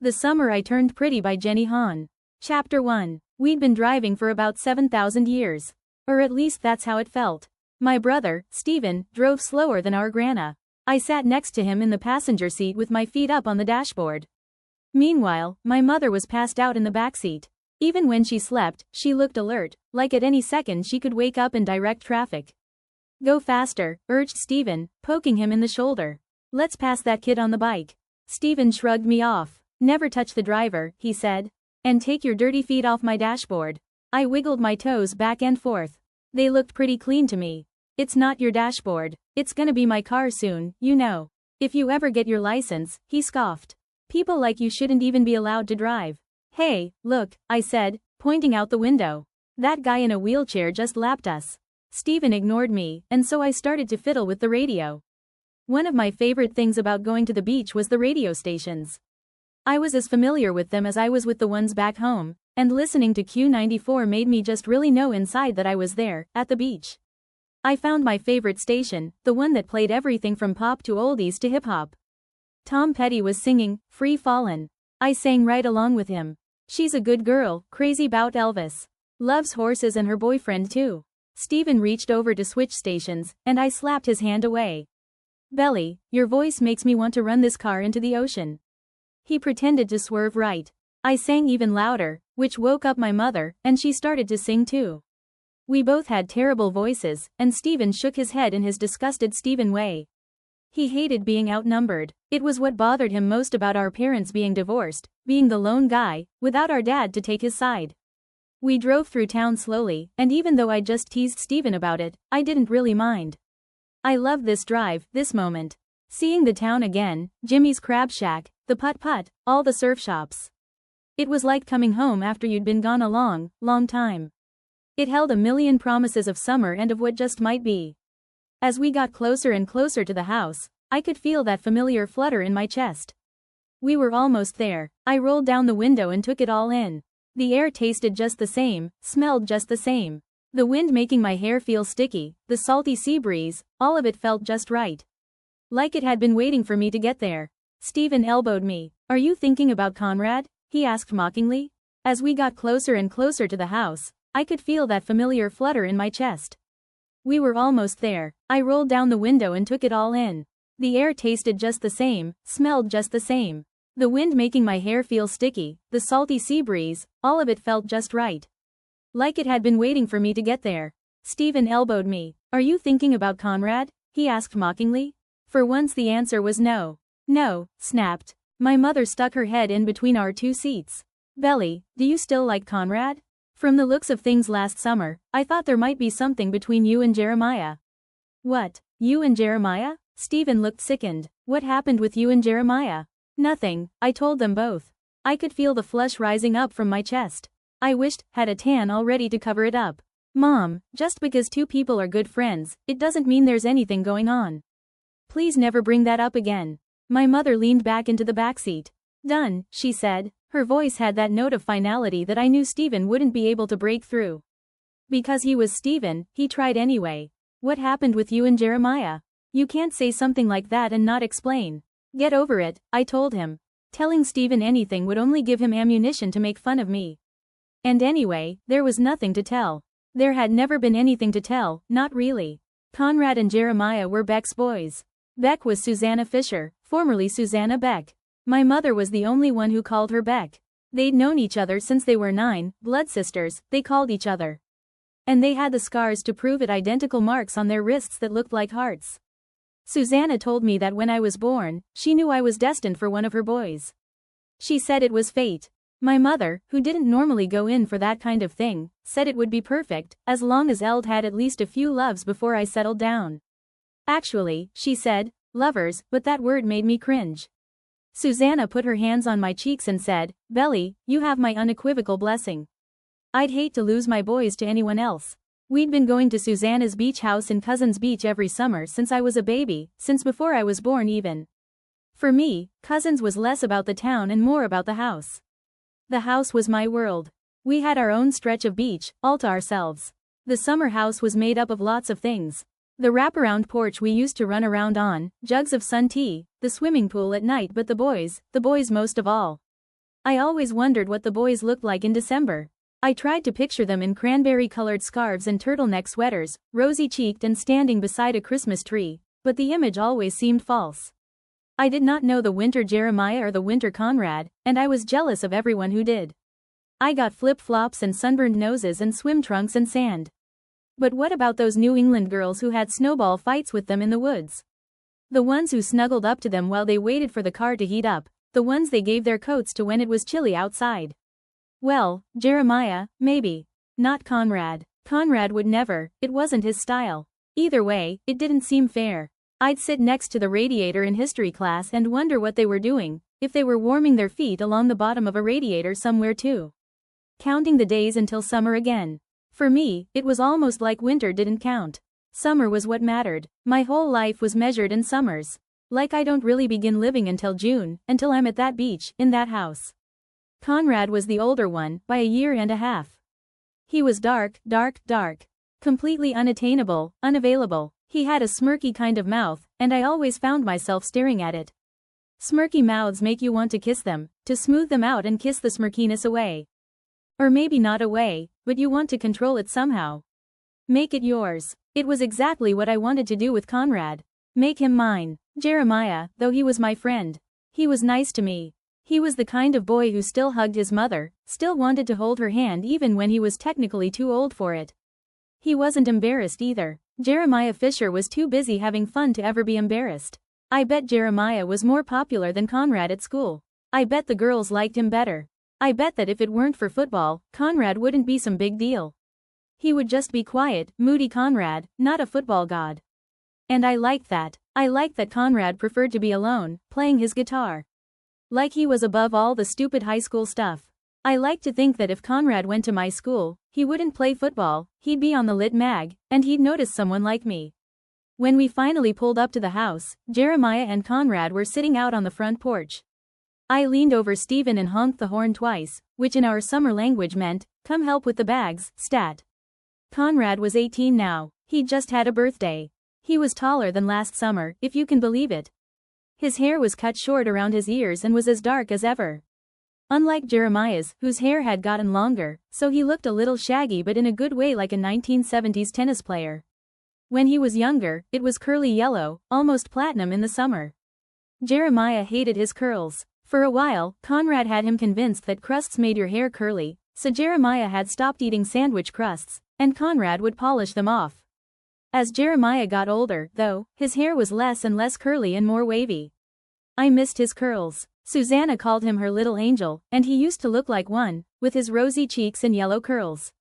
The Summer I Turned Pretty by Jenny Han. Chapter 1. We'd been driving for about 7,000 years. Or at least that's how it felt. My brother, Stephen, drove slower than our Grana. I sat next to him in the passenger seat with my feet up on the dashboard. Meanwhile, my mother was passed out in the backseat. Even when she slept, she looked alert, like at any second she could wake up and direct traffic. Go faster, urged Stephen, poking him in the shoulder. Let's pass that kid on the bike. Stephen shrugged me off. Never touch the driver, he said. And take your dirty feet off my dashboard. I wiggled my toes back and forth. They looked pretty clean to me. It's not your dashboard. It's gonna be my car soon, you know. If you ever get your license, he scoffed. People like you shouldn't even be allowed to drive. Hey, look, I said, pointing out the window. That guy in a wheelchair just lapped us. Stephen ignored me, and so I started to fiddle with the radio. One of my favorite things about going to the beach was the radio stations. I was as familiar with them as I was with the ones back home, and listening to Q94 made me just really know inside that I was there, at the beach. I found my favorite station, the one that played everything from pop to oldies to hip-hop. Tom Petty was singing, Free Fallin'. I sang right along with him. She's a good girl, crazy 'bout Elvis. Loves horses and her boyfriend too. Stephen reached over to switch stations, and I slapped his hand away. Belly, your voice makes me want to run this car into the ocean. He pretended to swerve right. I sang even louder, which woke up my mother, and she started to sing too. We both had terrible voices, and Stephen shook his head in his disgusted Stephen way. He hated being outnumbered. It was what bothered him most about our parents being divorced, being the lone guy, without our dad to take his side. We drove through town slowly, and even though I just teased Stephen about it, I didn't really mind. I loved this drive, this moment. Seeing the town again, Jimmy's Crab Shack, the putt-putt, all the surf shops. It was like coming home after you'd been gone a long, long time. It held a million promises of summer and of what just might be. As we got closer and closer to the house, I could feel that familiar flutter in my chest. We were almost there. I rolled down the window and took it all in. The air tasted just the same, smelled just the same. The wind making my hair feel sticky, the salty sea breeze, all of it felt just right. Like it had been waiting for me to get there. Stephen elbowed me. Are you thinking about Conrad? He asked mockingly. As we got closer and closer to the house, I could feel that familiar flutter in my chest. We were almost there. I rolled down the window and took it all in. The air tasted just the same, smelled just the same. The wind making my hair feel sticky, the salty sea breeze, all of it felt just right. Like it had been waiting for me to get there. Stephen elbowed me. Are you thinking about Conrad? He asked mockingly. For once the answer was no. No, snapped. My mother stuck her head in between our two seats. Belly, do you still like Conrad? From the looks of things last summer, I thought there might be something between you and Jeremiah. What, you and Jeremiah? Stephen looked sickened. What happened with you and Jeremiah? Nothing, I told them both. I could feel the flush rising up from my chest. I wished, had a tan all ready to cover it up. Mom, just because two people are good friends, it doesn't mean there's anything going on. Please never bring that up again. My mother leaned back into the backseat. Done, she said. Her voice had that note of finality that I knew Stephen wouldn't be able to break through. Because he was Stephen, he tried anyway. What happened with you and Jeremiah? You can't say something like that and not explain. Get over it, I told him. Telling Stephen anything would only give him ammunition to make fun of me. And anyway, there was nothing to tell. There had never been anything to tell, not really. Conrad and Jeremiah were Beck's boys. Beck was Susanna Fisher, formerly Susanna Beck. My mother was the only one who called her Beck. They'd known each other since they were 9, blood sisters, they called each other. And they had the scars to prove it, identical marks on their wrists that looked like hearts. Susanna told me that when I was born, she knew I was destined for one of her boys. She said it was fate. My mother, who didn't normally go in for that kind of thing, said it would be perfect, as long as Eld had at least a few loves before I settled down. Actually, she said, lovers, but that word made me cringe. Susanna put her hands on my cheeks and said, Belly, you have my unequivocal blessing. I'd hate to lose my boys to anyone else. We'd been going to Susanna's beach house in Cousins Beach every summer since I was a baby, since before I was born even. For me, Cousins was less about the town and more about the house. The house was my world. We had our own stretch of beach, all to ourselves. The summer house was made up of lots of things. The wraparound porch we used to run around on, jugs of sun tea, the swimming pool at night, but the boys most of all. I always wondered what the boys looked like in December. I tried to picture them in cranberry-colored scarves and turtleneck sweaters, rosy-cheeked and standing beside a Christmas tree, but the image always seemed false. I did not know the winter Jeremiah or the winter Conrad, and I was jealous of everyone who did. I got flip-flops and sunburned noses and swim trunks and sand. But what about those New England girls who had snowball fights with them in the woods? The ones who snuggled up to them while they waited for the car to heat up, the ones they gave their coats to when it was chilly outside. Well, Jeremiah, maybe. Not Conrad. Conrad would never, it wasn't his style. Either way, it didn't seem fair. I'd sit next to the radiator in history class and wonder what they were doing, if they were warming their feet along the bottom of a radiator somewhere too. Counting the days until summer again. For me, it was almost like winter didn't count. Summer was what mattered. My whole life was measured in summers. Like I don't really begin living until June, until I'm at that beach, in that house. Conrad was the older one, by a year and a half. He was dark, dark, dark. Completely unattainable, unavailable. He had a smirky kind of mouth, and I always found myself staring at it. Smirky mouths make you want to kiss them, to smooth them out and kiss the smirkiness away. Or maybe not away, but you want to control it somehow. Make it yours. It was exactly what I wanted to do with Conrad. Make him mine. Jeremiah, though he was my friend. He was nice to me. He was the kind of boy who still hugged his mother, still wanted to hold her hand even when he was technically too old for it. He wasn't embarrassed either. Jeremiah Fisher was too busy having fun to ever be embarrassed. I bet Jeremiah was more popular than Conrad at school. I bet the girls liked him better. I bet that if it weren't for football, Conrad wouldn't be some big deal. He would just be quiet, moody Conrad, not a football god. And I liked that. I liked that Conrad preferred to be alone, playing his guitar. Like he was above all the stupid high school stuff. I liked to think that if Conrad went to my school, he wouldn't play football, he'd be on the lit mag, and he'd notice someone like me. When we finally pulled up to the house, Jeremiah and Conrad were sitting out on the front porch. I leaned over Stephen and honked the horn twice, which in our summer language meant, "Come help with the bags, stat." Conrad was 18 now. He'd just had a birthday. He was taller than last summer, if you can believe it. His hair was cut short around his ears and was as dark as ever. Unlike Jeremiah's, whose hair had gotten longer, so he looked a little shaggy but in a good way like a 1970s tennis player. When he was younger, it was curly yellow, almost platinum in the summer. Jeremiah hated his curls. For a while, Conrad had him convinced that crusts made your hair curly, so Jeremiah had stopped eating sandwich crusts, and Conrad would polish them off. As Jeremiah got older, though, his hair was less and less curly and more wavy. I missed his curls. Susanna called him her little angel, and he used to look like one, with his rosy cheeks and yellow curls.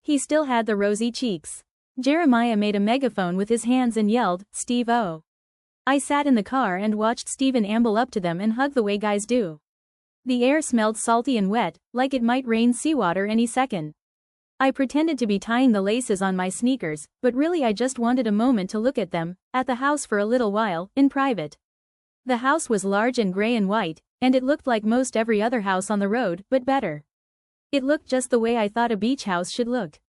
He still had the rosy cheeks. Jeremiah made a megaphone with his hands and yelled, "Steve-O." I sat in the car and watched Stephen amble up to them and hug the way guys do. The air smelled salty and wet, like it might rain seawater any second. I pretended to be tying the laces on my sneakers, but really I just wanted a moment to look at them, at the house for a little while, in private. The house was large and gray and white, and it looked like most every other house on the road, but better. It looked just the way I thought a beach house should look.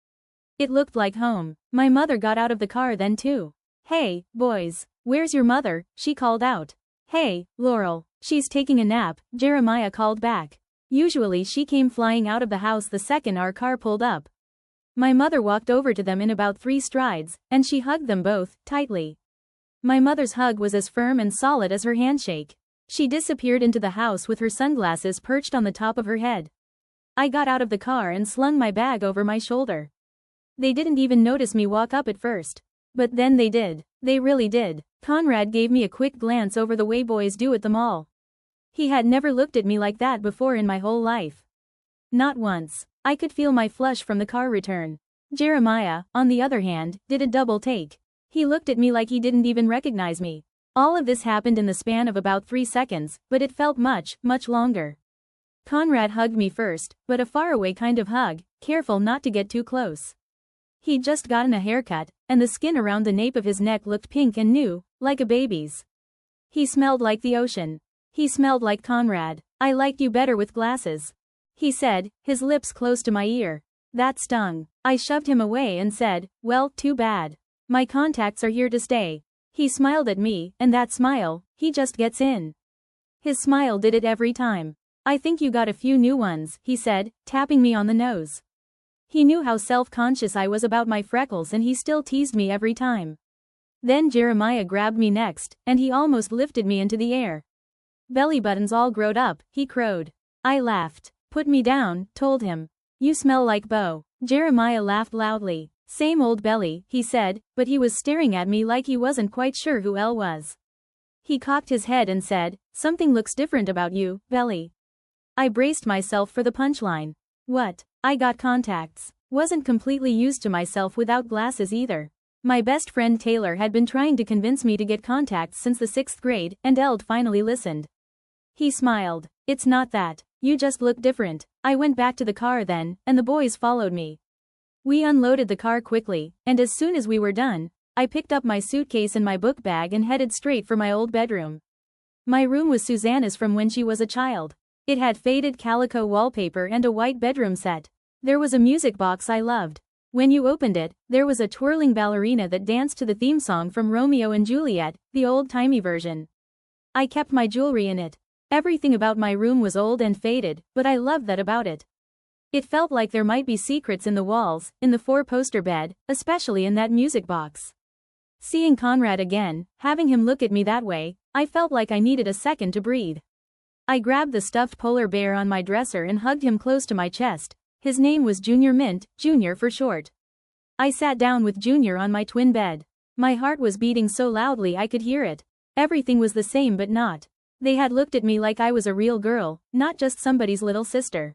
It looked like home. My mother got out of the car then too. "Hey, boys. Where's your mother?" she called out. "Hey, Laurel. She's taking a nap," Jeremiah called back. Usually she came flying out of the house the second our car pulled up. My mother walked over to them in about 3 strides, and she hugged them both, tightly. My mother's hug was as firm and solid as her handshake. She disappeared into the house with her sunglasses perched on the top of her head. I got out of the car and slung my bag over my shoulder. They didn't even notice me walk up at first. But then they did. They really did. Conrad gave me a quick glance over the way boys do at the mall. He had never looked at me like that before in my whole life. Not once. I could feel my flush from the car return. Jeremiah, on the other hand, did a double take. He looked at me like he didn't even recognize me. All of this happened in the span of about 3 seconds, but it felt much, much longer. Conrad hugged me first, but a faraway kind of hug, careful not to get too close. He'd just gotten a haircut, and the skin around the nape of his neck looked pink and new, like a baby's. He smelled like the ocean. He smelled like Conrad. "I liked you better with glasses," he said, his lips close to my ear. That stung. I shoved him away and said, "Well, too bad. My contacts are here to stay." He smiled at me, and that smile, he just gets in. His smile did it every time. I think you got a few new ones, he said, tapping me on the nose. He knew how self-conscious I was about my freckles and he still teased me every time. Then Jeremiah grabbed me next, and he almost lifted me into the air. Belly buttons all growed up, he crowed. I laughed. Put me down, told him. You smell like Bo. Jeremiah laughed loudly. Same old belly, he said, but he was staring at me like he wasn't quite sure who Elle was. He cocked his head and said, something looks different about you, Belly. I braced myself for the punchline. What? I got contacts. Wasn't completely used to myself without glasses either. My best friend Taylor had been trying to convince me to get contacts since the 6th grade, and Eld finally listened. He smiled. It's not that. You just look different. I went back to the car then, and the boys followed me. We unloaded the car quickly, and as soon as we were done, I picked up my suitcase and my book bag and headed straight for my old bedroom. My room was Susanna's from when she was a child. It had faded calico wallpaper and a white bedroom set. There was a music box I loved. When you opened it, there was a twirling ballerina that danced to the theme song from Romeo and Juliet, the old-timey version. I kept my jewelry in it. Everything about my room was old and faded, but I loved that about it. It felt like there might be secrets in the walls, in the 4-poster bed, especially in that music box. Seeing Conrad again, having him look at me that way, I felt like I needed a second to breathe. I grabbed the stuffed polar bear on my dresser and hugged him close to my chest. His name was Junior Mint, Junior for short. I sat down with Junior on my twin bed. My heart was beating so loudly I could hear it. Everything was the same but not. They had looked at me like I was a real girl, not just somebody's little sister.